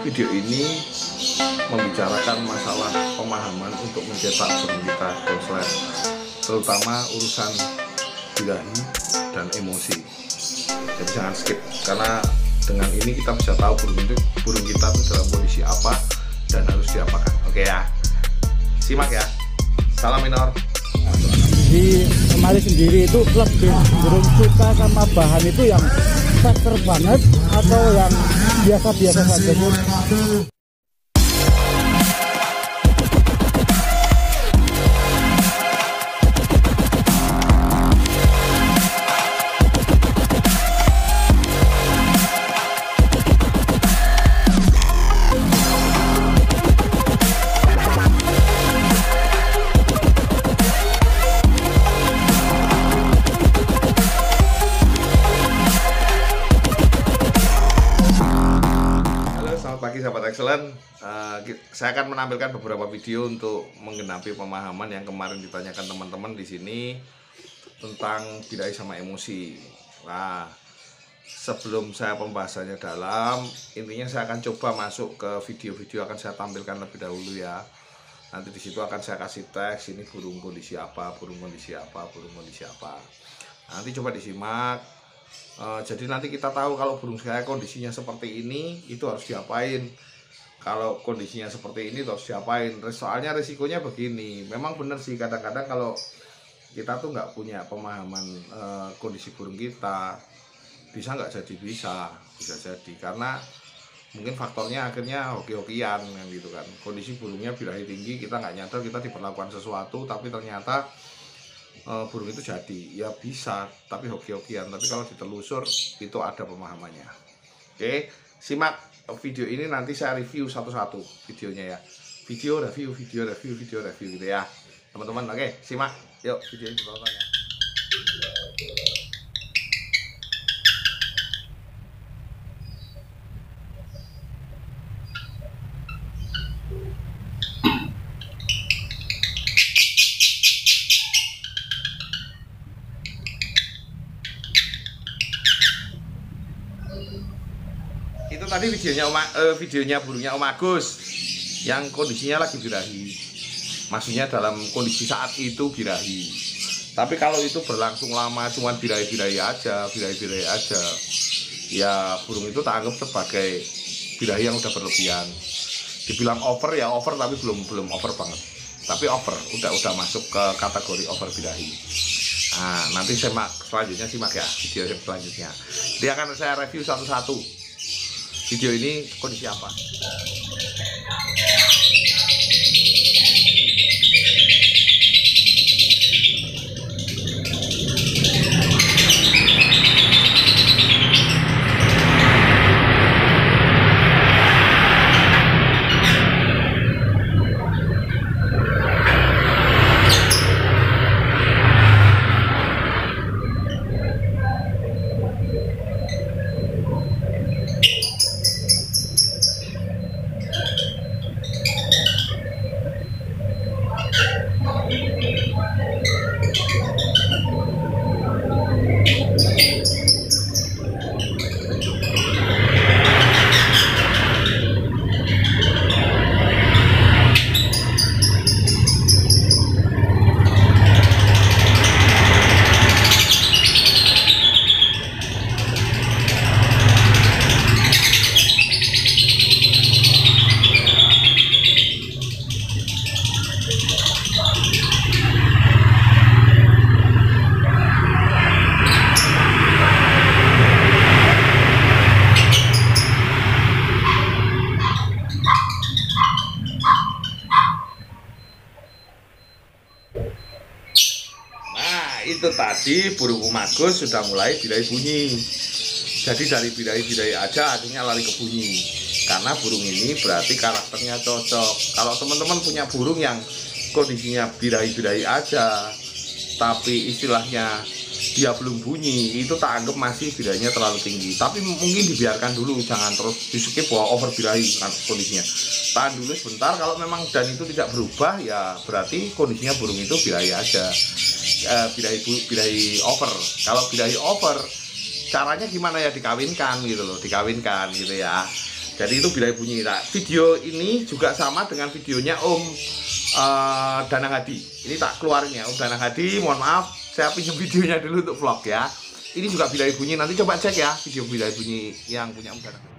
Video ini membicarakan masalah pemahaman untuk mencetak burung kita konslet, terutama urusan birahi dan emosi. Jadi jangan skip, karena dengan ini kita bisa tahu burung kita itu dalam kondisi apa dan harus diapakan. Oke ya, simak ya. Salam minor. Di Emali sendiri itu lebih cenderung suka sama bahan itu yang seger banget atau yang biasa-biasa saja? Sahabat Excellent, saya akan menampilkan beberapa video untuk menggenapi pemahaman yang kemarin ditanyakan teman-teman di sini tentang birahi sama emosi. Nah, sebelum saya pembahasannya dalam, intinya saya akan coba masuk ke video-video akan saya tampilkan lebih dahulu ya. Nanti di situ akan saya kasih teks, ini burung kondisi apa, burung kondisi apa, burung kondisi apa. Nanti coba disimak. Jadi nanti kita tahu kalau burung saya kondisinya seperti ini itu harus diapain, kalau kondisinya seperti ini itu harus diapain. Soalnya risikonya begini, memang benar sih kadang-kadang kalau kita tuh nggak punya pemahaman kondisi burung kita, bisa nggak jadi bisa jadi karena mungkin faktornya akhirnya hoki-hokian kan gitu kan. Kondisi burungnya birahi tinggi, kita nggak nyadar kita diperlakukan sesuatu, tapi ternyata burung itu jadi, ya bisa, tapi hoki-hokian. Tapi kalau ditelusur itu ada pemahamannya. Oke, simak video ini, nanti saya review satu-satu videonya ya. Video review gitu ya teman-teman. Oke, simak, yuk video ini ditonton ya. Itu tadi videonya burungnya Om Agus yang kondisinya lagi birahi, maksudnya dalam kondisi saat itu birahi. Tapi kalau itu berlangsung lama cuman birahi aja, ya burung itu tak anggap sebagai birahi yang udah berlebihan. Dibilang over ya over, tapi belum over banget, tapi over, udah masuk ke kategori over birahi. Nah, nanti simak ya video selanjutnya. Dia akan saya review satu-satu. Video ini kondisi apa? Itu tadi burung Om Agus sudah mulai birahi bunyi. Jadi dari birahi aja akhirnya lari ke bunyi, karena burung ini berarti karakternya cocok. Kalau teman-teman punya burung yang kondisinya birahi aja tapi istilahnya dia belum bunyi, itu tak anggap masih birahinya terlalu tinggi. Tapi mungkin dibiarkan dulu, jangan terus di skip bahwa over birahi kan kondisinya. Tahan dulu sebentar, kalau memang dan itu tidak berubah ya berarti kondisinya burung itu birahi aja. Birahi over. Kalau birahi over, caranya gimana ya, dikawinkan gitu loh, dikawinkan gitu ya. Jadi itu birahi bunyi. Nah, video ini juga sama dengan videonya Om Danang Hadi. Ini tak keluarin ya, Om Danang Hadi. Mohon maaf, saya pinjam videonya dulu untuk vlog ya. Ini juga birahi bunyi. Nanti coba cek ya video birahi bunyi yang punya Om Danang Hadi.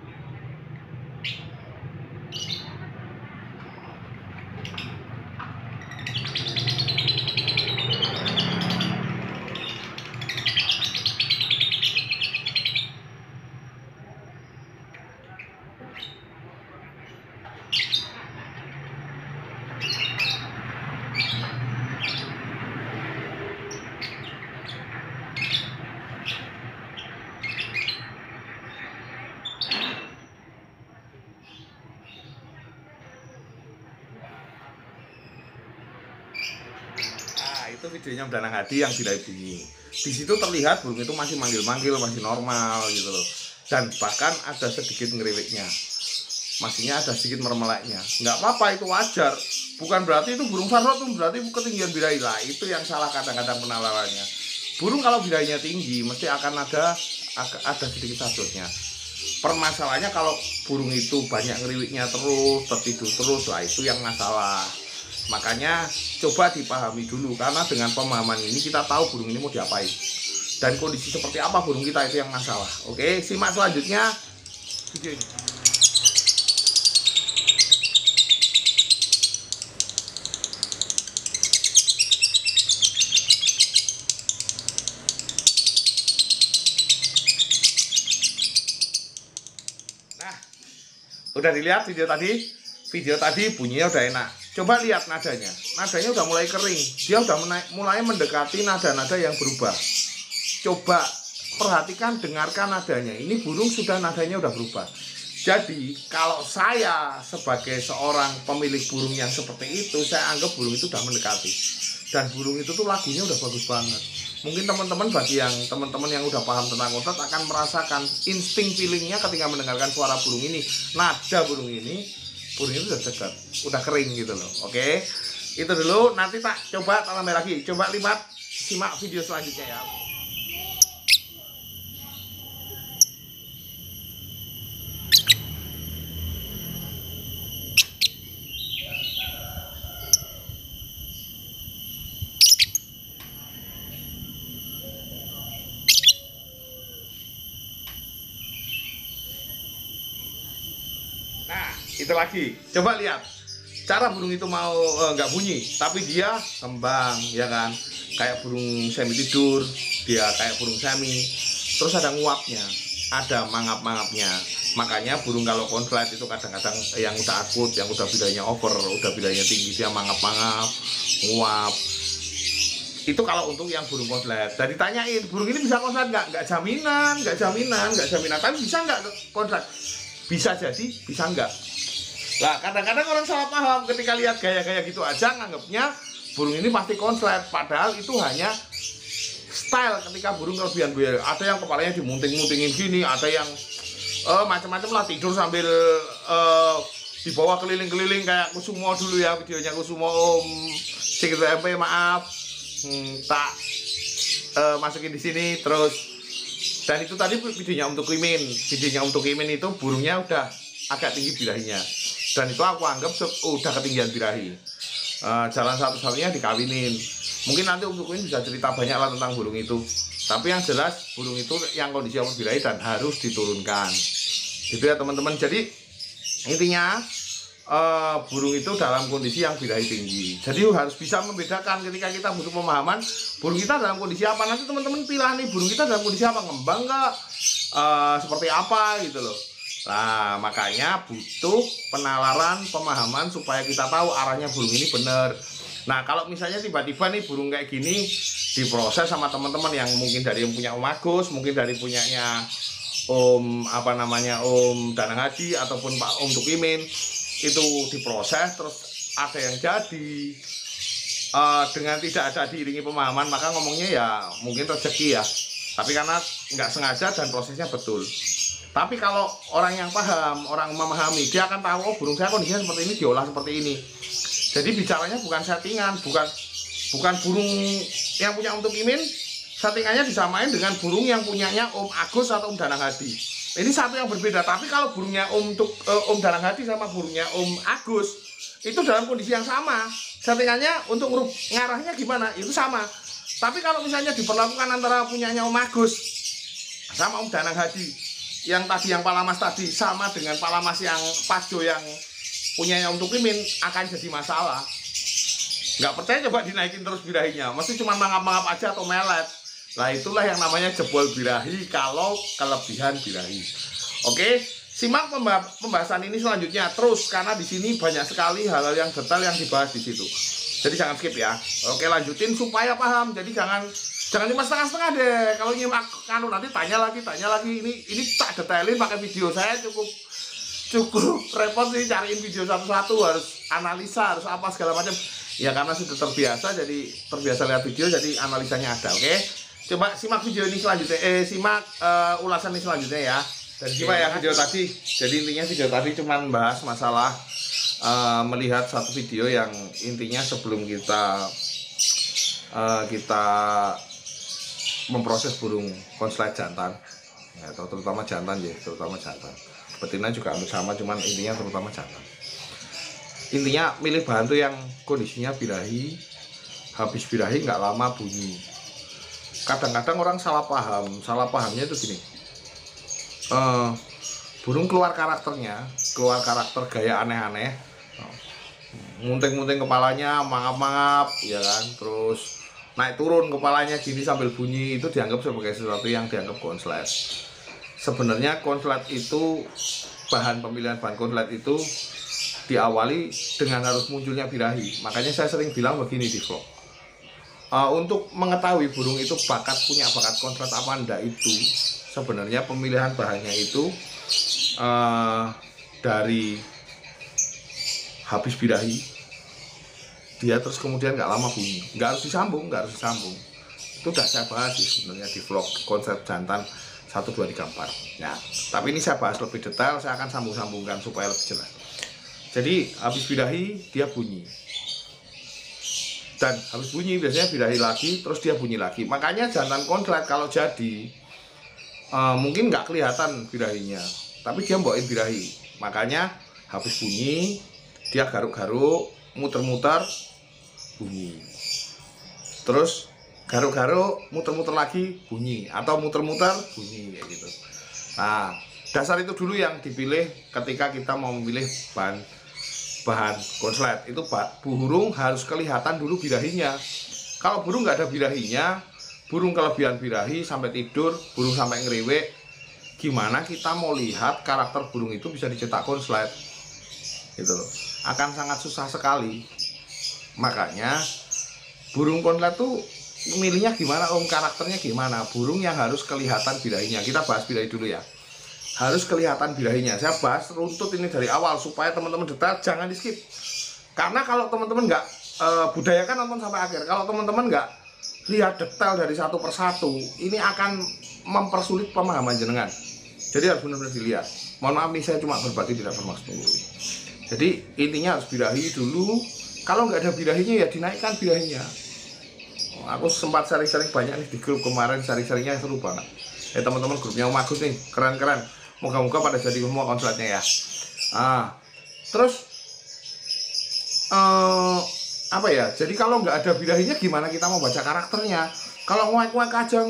Itu videonya Om Danang Hadi yang birahi bunyi. Di situ terlihat burung itu masih manggil-manggil, masih normal gitu loh. Dan bahkan ada sedikit ngeriwiknya. Maksudnya ada sedikit mermeleknya. Nggak apa-apa, itu wajar. Bukan berarti itu burung farot tuh berarti ketinggian birahi lah. Itu yang salah kadang-kadang penalarannya. Burung kalau birahinya tinggi mesti akan ada sedikit sadutnya. Permasalahannya kalau burung itu banyak ngeriwiknya terus, tertidur terus, lah itu yang masalah. Makanya coba dipahami dulu, karena dengan pemahaman ini kita tahu burung ini mau diapain dan kondisi seperti apa burung kita, itu yang masalah. Oke, simak selanjutnya video ini. Nah, udah dilihat video tadi? Video tadi bunyinya udah enak. Coba lihat nadanya. Nadanya udah mulai kering. Dia udah mulai mendekati nada-nada yang berubah. Coba perhatikan, dengarkan nadanya. Ini burung sudah nadanya udah berubah. Jadi kalau saya sebagai seorang pemilik burung yang seperti itu, saya anggap burung itu udah mendekati. Dan burung itu tuh lagunya udah bagus banget. Mungkin teman-teman, bagi yang teman-teman yang udah paham tentang kontrak, akan merasakan insting feelingnya ketika mendengarkan suara burung ini. Nada burung ini udah segar, udah kering gitu loh. Oke, itu dulu. Nanti tak coba tambah lagi. Coba lihat, simak video selanjutnya ya. Nah, itu lagi. Coba lihat cara burung itu mau nggak bunyi, tapi dia kembang, ya kan? Kayak burung semi tidur, dia kayak burung semi. Terus ada nguapnya, ada mangap-mangapnya. Makanya burung kalau konslet itu kadang-kadang yang udah akut, yang udah birahinya over, udah birahinya tinggi, dia mangap-mangap, nguap. Itu kalau untuk yang burung konslet. Dan ditanyain, burung ini bisa konslet nggak? Nggak jaminan. Tapi bisa nggak konslet? Bisa jadi, bisa enggak. Lah kadang-kadang orang salah paham ketika lihat gaya-gaya gitu aja, nganggapnya burung ini pasti konslet. Padahal itu hanya style ketika burung kelebihan birahi. Ada yang kepalanya dimunting-muntingin gini, ada yang macam-macam lah, tidur sambil di bawah keliling-keliling kayak Kusumo dulu ya, videonya Kusumo Om Sigit WMP, maaf. Tak masukin di sini terus. Dan itu tadi videonya untuk Kimin. Videonya untuk Kimin itu burungnya udah agak tinggi birahinya. Dan itu aku anggap udah ketinggian birahi. Jalan satu-satunya dikawinin. Mungkin nanti untuk Kimin bisa cerita banyak lah tentang burung itu. Tapi yang jelas burung itu yang kondisi over birahi dan harus diturunkan. Gitu ya teman-teman. Jadi intinya burung itu dalam kondisi yang birahi tinggi. Jadi harus bisa membedakan ketika kita butuh pemahaman burung kita dalam kondisi apa. Nanti teman-teman pilih nih, burung kita dalam kondisi apa, ngembang nggak, seperti apa gitu loh. Nah makanya butuh penalaran, pemahaman supaya kita tahu arahnya burung ini bener. Nah kalau misalnya tiba-tiba nih burung kayak gini diproses sama teman-teman yang mungkin dari yang punya Om Agus, mungkin dari punyanya Om Om Danang Hadi ataupun Pak Om Tukimin, itu diproses terus ada yang jadi dengan tidak ada diiringi pemahaman, maka ngomongnya ya mungkin rezeki ya, tapi karena nggak sengaja dan prosesnya betul. Tapi kalau orang yang paham, orang memahami, dia akan tahu, oh burung saya kondisinya seperti ini, diolah seperti ini. Jadi bicaranya bukan settingan, bukan burung yang punya Om Tukimin settingannya disamain dengan burung yang punyanya Om Agus atau Om Danang Hadi. Ini satu yang berbeda. Tapi kalau burungnya Om Danang Hadi sama burungnya Om Agus itu dalam kondisi yang sama. Settingannya untuk ngarahnya gimana itu sama. Tapi kalau misalnya diperlakukan antara punyanya Om Agus sama Om Danang Hadi, yang tadi yang Palamas tadi sama dengan Palamas yang Pasjo yang punyanya Om Tukimin, akan jadi masalah. Nggak percaya coba dinaikin terus birahinya, mesti cuma mangap-mangap aja atau melet. Nah itulah yang namanya jebol birahi kalau kelebihan birahi. Oke, simak pembahasan ini selanjutnya terus karena di sini banyak sekali hal-hal yang detail yang dibahas di situ. Jadi jangan skip ya. Oke, lanjutin supaya paham. Jadi jangan cuma setengah-setengah deh. Kalau nyimak nanti tanya lagi. Ini tak detailin pakai video. Saya cukup repot sih cariin video satu-satu, harus analisa, harus apa segala macam. Ya karena sudah terbiasa, jadi terbiasa lihat video, jadi analisanya ada. Oke. Coba simak video ini selanjutnya, simak ulasan ini selanjutnya ya. Dan simak ya video tadi. Jadi intinya video tadi cuma bahas masalah melihat satu video yang intinya sebelum kita memproses burung konslet jantan, ya, terutama jantan ya, terutama jantan. Betina juga hampir sama, cuman intinya terutama jantan. Intinya milih bahan tuh yang kondisinya birahi, habis birahi nggak lama bunyi. Kadang-kadang orang salah pahamnya itu gini, burung keluar karakter gaya aneh-aneh, munting-munting kepalanya, mangap-mangap, ya kan, terus naik turun kepalanya gini sambil bunyi, itu dianggap sebagai sesuatu yang dianggap konslet. Sebenarnya konslet itu, pemilihan bahan konslet itu diawali dengan harus munculnya birahi. Makanya saya sering bilang begini di vlog, untuk mengetahui burung itu punya bakat konslet apa enggak, itu sebenarnya pemilihan bahannya itu dari habis birahi dia terus kemudian nggak lama bunyi, nggak harus disambung. Itu udah saya bahas sih sebenarnya di vlog konsep jantan 1, 2, 3, 4. Nah, tapi ini saya bahas lebih detail, saya akan sambung-sambungkan supaya lebih jelas. Jadi habis birahi dia bunyi, dan habis bunyi biasanya birahi lagi, terus dia bunyi lagi. Makanya jantan konslet kalau jadi mungkin nggak kelihatan birahinya, tapi dia bawain birahi. Makanya habis bunyi dia garuk-garuk, muter-muter, bunyi. Terus garuk-garuk, muter-muter lagi, bunyi. Atau muter-muter, bunyi, kayak gitu. Nah, dasar itu dulu yang dipilih ketika kita mau memilih bahan konslet. Itu burung harus kelihatan dulu birahinya. Kalau burung nggak ada birahinya, burung kelebihan birahi sampai tidur, burung sampai ngeriwek, gimana kita mau lihat karakter burung itu bisa dicetak konslet? Gitu loh. Akan sangat susah sekali. Makanya burung konslet tuh milihnya gimana, karakternya gimana? Burung yang harus kelihatan birahinya. Kita bahas birahi dulu ya. Harus kelihatan birahinya. Saya bahas runtut ini dari awal supaya teman-teman detail, jangan di skip. Karena kalau teman-teman nggak budayakan nonton sampai akhir. Kalau teman-teman nggak lihat detail dari satu persatu, ini akan mempersulit pemahaman jenengan. Jadi harus benar-benar dilihat. Mohon maaf nih, saya cuma berbagi, tidak bermaksud menggurui. Jadi intinya harus birahi dulu. Kalau nggak ada birahinya ya dinaikkan birahinya. Aku sempat sharing-sharing banyak nih di grup kemarin, sharing-sharingnya seru banget. Teman-teman grupnya Om Agus nih, keren-keren. Moga-moga pada jadi semua konsletnya ya. Terus apa ya? Jadi kalau nggak ada birahinya gimana kita mau baca karakternya? Kalau nguek-nguek aja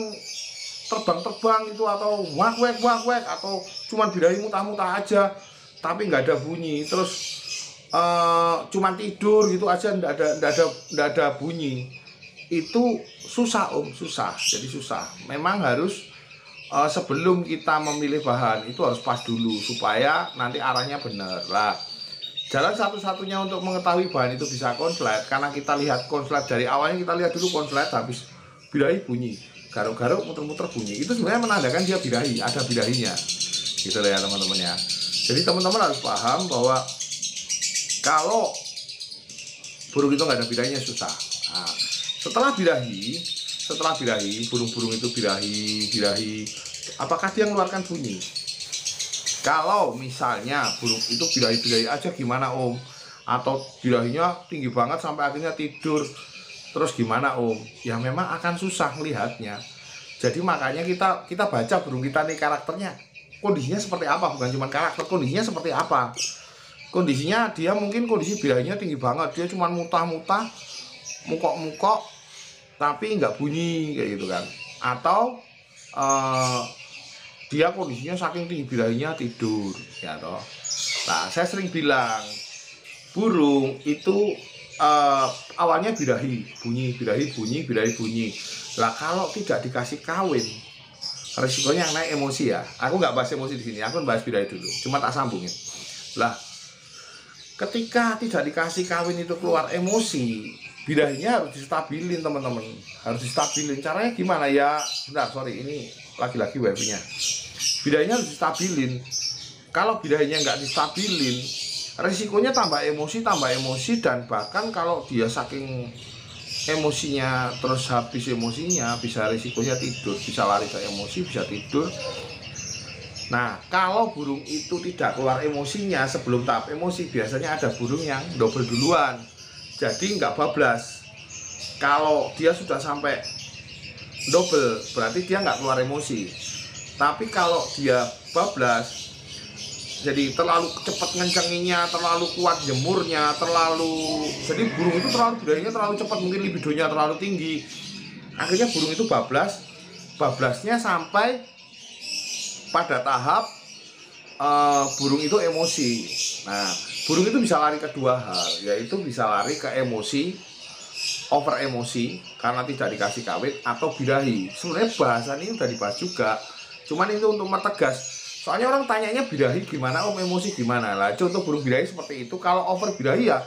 terbang-terbang itu, atau wak-wek atau cuman birahi mutah-mutah aja tapi nggak ada bunyi, terus cuman tidur gitu aja nggak ada bunyi, itu susah susah. Jadi susah. Memang harus sebelum kita memilih bahan itu harus pas dulu supaya nanti arahnya benar lah. Jalan satu-satunya untuk mengetahui bahan itu bisa konslet, karena kita lihat konslet dari awalnya, kita lihat dulu konslet habis birahi bunyi, garuk-garuk, muter-muter bunyi, itu sebenarnya menandakan dia birahi, ada birahinya gitu ya teman-teman ya. Jadi teman-teman harus paham bahwa kalau burung itu nggak ada birahinya susah. Nah, setelah birahi, burung-burung itu birahi, apakah dia mengeluarkan bunyi? Kalau misalnya burung itu birahi aja gimana Om? Atau birahinya tinggi banget sampai akhirnya tidur, terus gimana Om? Ya memang akan susah melihatnya. Jadi makanya kita baca burung kita nih karakternya. kondisinya seperti apa, bukan cuma karakter, kondisinya seperti apa. Kondisinya dia mungkin kondisi birahinya tinggi banget, dia cuma muntah-muntah, mukok-mukok, tapi nggak bunyi kayak gitu kan. Atau dia kondisinya saking tinggi birahinya tidur, ya toh. Nah, saya sering bilang burung itu awalnya birahi bunyi, birahi bunyi, birahi bunyi. Lah kalau tidak dikasih kawin, resikonya yang naik emosi ya. Aku nggak bahas emosi di sini, aku bahas birahi dulu. Cuma tak sambungin. Lah, ketika tidak dikasih kawin itu keluar emosi, birahinya harus distabilin teman-teman, harus distabilin. Caranya gimana ya? Bentar, sorry, ini lagi-lagi wifi-nya. Birahinya harus distabilin. Kalau birahinya nggak distabilin, resikonya tambah emosi, dan bahkan kalau dia saking emosinya terus habis emosinya, bisa risikonya tidur, bisa lari ke emosi, bisa tidur. Nah, kalau burung itu tidak keluar emosinya sebelum tahap emosi, biasanya ada burung yang double duluan, jadi nggak bablas. Kalau dia sudah sampai double, berarti dia nggak keluar emosi. Tapi kalau dia bablas, jadi terlalu cepat ngencenginya, terlalu kuat jemurnya, jadi burung itu birahinya terlalu cepat, mungkin libidonya terlalu tinggi. Akhirnya burung itu bablasnya sampai pada tahap burung itu emosi. Nah, burung itu bisa lari ke dua hal, yaitu bisa lari ke emosi, over emosi karena tidak dikasih kawin, atau birahi. Sebenarnya bahasan ini udah dibahas juga, cuman itu untuk mempertegas. Soalnya orang tanyanya birahi gimana, emosi gimana. Lah, contoh burung birahi seperti itu. Kalau over birahi ya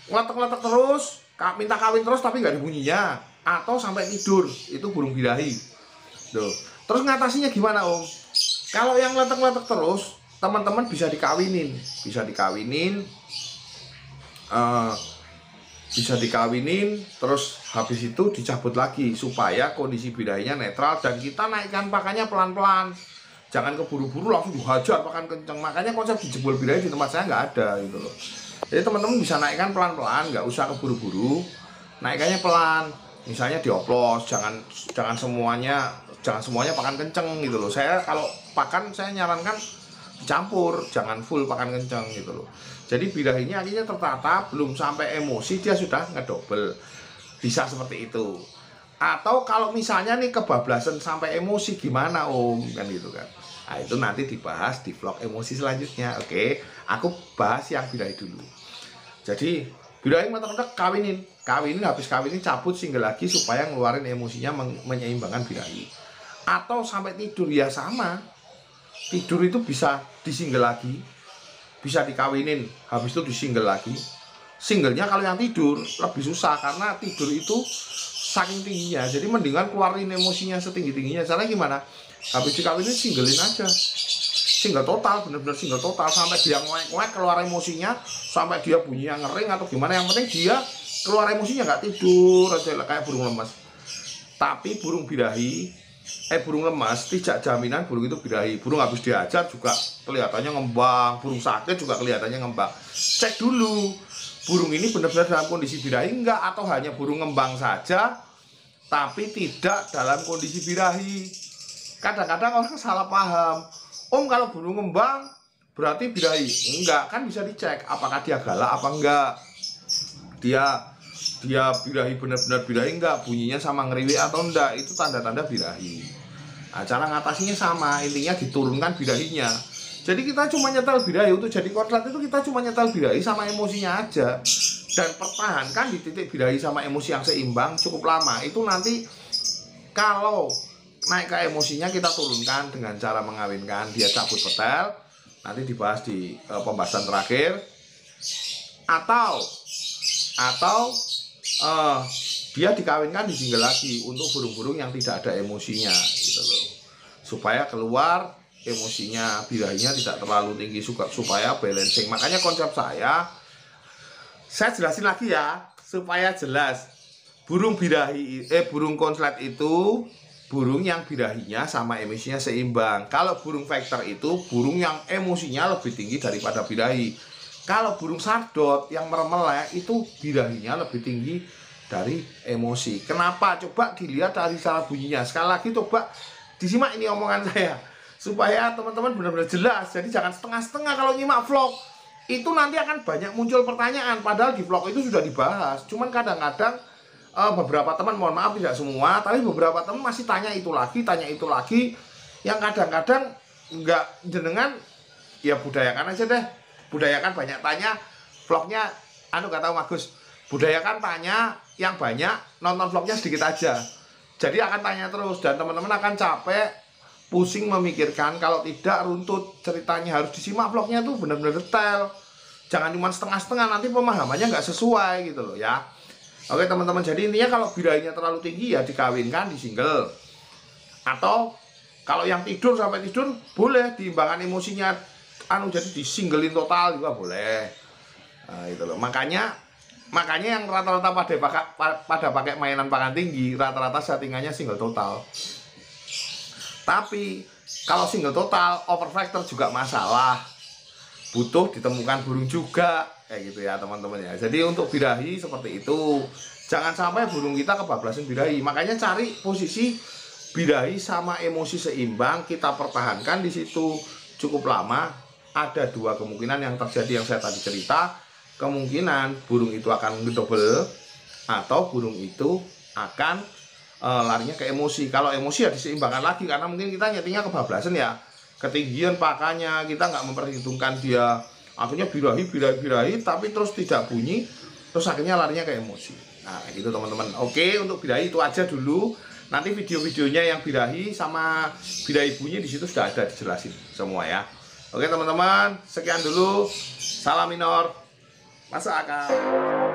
ngeletek-ngeletek terus, minta kawin terus tapi nggak ada bunyinya, atau sampai tidur, itu burung birahi. Tuh. Terus ngatasinya gimana Om? Kalau yang ngeletek-ngeletek terus, teman-teman bisa dikawinin, terus habis itu dicabut lagi supaya kondisi birahinya netral, dan kita naikkan pakannya pelan-pelan. Jangan keburu-buru langsung dihajar pakan kenceng. Makanya konsep dijebol birahi di tempat saya nggak ada gitu loh. Jadi teman-teman bisa naikkan pelan-pelan, nggak usah keburu-buru, naikkannya pelan. Misalnya dioplos, jangan semuanya pakan kenceng gitu loh. Saya kalau pakan saya nyarankan dicampur, jangan full pakan kenceng gitu loh. Jadi birahinya akhirnya tertata, belum sampai emosi dia sudah ngedobel. Bisa seperti itu. Atau kalau misalnya nih kebablasan sampai emosi gimana Om, kan gitu kan. Nah, itu nanti dibahas di vlog emosi selanjutnya. Oke, aku bahas yang birahi dulu. Jadi birahi mantap-mantap kawinin, habis kawinin cabut single lagi supaya ngeluarin emosinya, menyeimbangkan birahi. Atau sampai tidur ya sama. Tidur itu bisa disingle lagi, bisa dikawinin, habis itu disingle lagi. Singlenya kalau yang tidur lebih susah karena tidur itu saking tingginya, jadi mendingan keluarin emosinya setinggi-tingginya. Caranya gimana? Habis dikawinin singlein aja, single total, bener-bener single total sampai dia ngoek-ngoek keluar emosinya, sampai dia bunyinya ngering atau gimana. Yang penting dia keluar emosinya, nggak tidur aja kayak burung lemas. Tapi burung lemas tidak jaminan burung itu birahi. Burung habis diajar juga kelihatannya ngembang, burung sakit juga kelihatannya ngembang. Cek dulu burung ini benar-benar dalam kondisi birahi enggak, atau hanya burung ngembang saja tapi tidak dalam kondisi birahi. Kadang-kadang orang salah paham, Om kalau burung ngembang berarti birahi. Enggak, kan bisa dicek apakah dia galak apa enggak, dia birahi, benar-benar birahi enggak, bunyinya sama ngeriwik atau enggak, itu tanda-tanda birahi. Nah, cara ngatasinya sama, intinya diturunkan birahinya. Jadi kita cuma nyetel birahi, untuk jadi konslet itu kita cuma nyetel birahi sama emosinya aja, dan pertahankan di titik birahi sama emosi yang seimbang cukup lama. Itu nanti kalau naik ke emosinya kita turunkan dengan cara mengawinkan, dia cabut petel, nanti dibahas di pembahasan terakhir. Atau dia dikawinkan di single lagi untuk burung-burung yang tidak ada emosinya gitu loh, supaya keluar emosinya, birahinya tidak terlalu tinggi supaya balancing. Makanya konsep saya jelasin lagi ya supaya jelas. Burung konslet itu burung yang birahinya sama emosinya seimbang. Kalau burung vector itu burung yang emosinya lebih tinggi daripada birahi. Kalau burung sardot yang meremelek itu birahinya lebih tinggi dari emosi. Kenapa? Coba dilihat dari cara bunyinya. Sekali lagi coba disimak ini omongan saya. supaya teman-teman benar-benar jelas. Jadi jangan setengah-setengah kalau nyimak vlog. Itu nanti akan banyak muncul pertanyaan, padahal di vlog itu sudah dibahas. Cuman kadang-kadang beberapa teman, mohon maaf tidak semua, tapi beberapa teman masih tanya itu lagi, yang kadang-kadang nggak jenengan, ya budayakan aja deh. Budayakan banyak tanya, vlognya, nggak tahu Agus, budayakan tanya yang banyak, nonton vlognya sedikit aja. Jadi akan tanya terus, dan teman-teman akan capek, pusing memikirkan, kalau tidak runtut ceritanya. Harus disimak vlognya tuh benar-benar detail, jangan cuma setengah-setengah, nanti pemahamannya nggak sesuai gitu loh ya. Oke teman-teman, jadi intinya kalau birahinya terlalu tinggi ya dikawinkan, disingle. Atau kalau yang tidur sampai tidur boleh diimbangkan emosinya, jadi disinglein total juga boleh. Nah, itu loh. Makanya yang rata-rata pada pakai mainan pakan tinggi, rata-rata settingannya single total. Tapi kalau single total, overfactor juga masalah, butuh ditemukan burung juga, kayak gitu ya teman-teman ya. Jadi untuk birahi seperti itu, jangan sampai burung kita kebablasan birahi. Makanya cari posisi birahi sama emosi seimbang, kita pertahankan di situ cukup lama. Ada dua kemungkinan yang terjadi yang saya tadi cerita. Kemungkinan burung itu akan ngedouble, atau burung itu akan larinya ke emosi. Kalau emosi ya diseimbangkan lagi, karena mungkin kita nyetingnya kebablasan ya, ketinggian pakannya, kita nggak memperhitungkan dia, akhirnya birahi, tapi terus tidak bunyi, terus akhirnya larinya ke emosi. Nah gitu teman-teman. Oke, untuk birahi itu aja dulu. Nanti video-videonya yang birahi sama birahi bunyi di situ sudah ada dijelasin semua ya. Oke teman-teman, sekian dulu. Salam minor, masa akal.